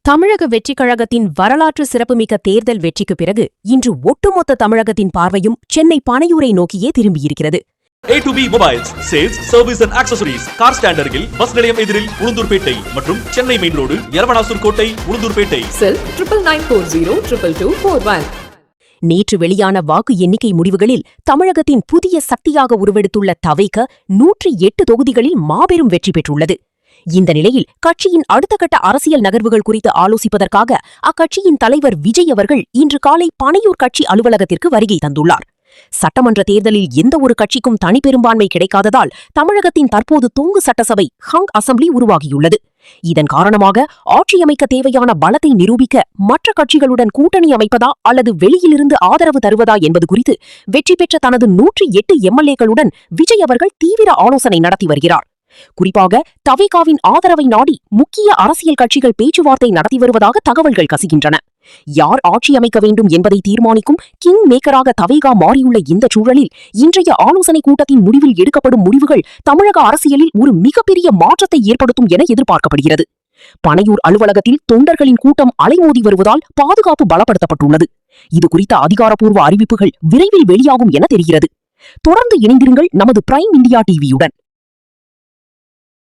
தமிழக வெற்றிக் கழகத்தின் வரலாற்று சிறப்புமிக்க தேர்தல் வெற்றிக்கு பிறகு இன்று ஒட்டுமொத்த தமிழகத்தின் பார்வையும் சென்னை பனையூரை நோக்கியே திரும்பியிருக்கிறது. A2B Mobiles, Sales, Service and Accessories, car stand அருகில், பஸ் நிலையம் எதிரில் உளுந்தூர்பேட்டை மற்றும் சென்னை மெயின் ரோடு, எலவனாசூர் கோட்டை, உளுந்தூர்பேட்டை. செல் 99902241. நேற்று வெளியான வாக்கு எண்ணிக்கை முடிவுகளில் தமிழகத்தின் புதிய சக்தியாக உருவெடுத்துள்ள தவைக 108 தொகுதிகளில் மாபெரும் வெற்றி பெற்றுள்ளது. இந்த நிலையில் கட்சியின் அடுத்த கட்ட அரசியல் நகர்வுகள் குறித்து ஆலோசிப்பதற்காக அக்கட்சியின் தலைவர் விஜய் அவர்கள் இன்று காலை பனையூர் கட்சி அலுவலகத்திற்கு வருகை தந்துள்ளார். சட்டமன்ற தேர்தலில் எந்த ஒரு கட்சிக்கும் தனிப்பெரும்பான்மை கிடைக்காததால் தமிழகத்தின் தற்போது தொங்கு சட்டசபை ஹங் அசெம்பிளி உருவாகியுள்ளது. இதன் காரணமாக ஆட்சியமைக்க தேவையான பலத்தை நிரூபிக்க மற்ற கட்சிகளுடன் கூட்டணி அமைப்பதா அல்லது வெளியிலிருந்து ஆதரவு தருவதா என்பது குறித்து வெற்றி பெற்ற தனது 108 எம்எல்ஏக்களுடன் விஜய் அவர்கள் தீவிர ஆலோசனை நடத்தி வருகிறார். குறிப்பாக தவேகாவின் ஆதரவை நாடி முக்கிய அரசியல் கட்சிகள் பேச்சுவார்த்தை நடத்தி வருவதாக தகவல்கள் கசிகின்றன. யார் ஆட்சி அமைக்க வேண்டும் என்பதை தீர்மானிக்கும் கிங் மேக்கராக தவேகா மாறியுள்ள இந்த சூழலில் இன்றைய ஆலோசனை கூட்டத்தின் முடிவில் எடுக்கப்படும் முடிவுகள் தமிழக அரசியலில் ஒரு மிகப்பெரிய மாற்றத்தை ஏற்படுத்தும் என எதிர்பார்க்கப்படுகிறது. பனையூர் அலுவலகத்தில் தொண்டர்களின் கூட்டம் அலைமோதி வருவதால் பாதுகாப்பு பலப்படுத்தப்பட்டுள்ளது. இதுகுறித்த அதிகாரப்பூர்வ அறிவிப்புகள் விரைவில் வெளியாகும் என தெரிகிறது. தொடர்ந்து இணைந்திருங்கள் நமது பிரைம் இந்தியா டிவியுடன்.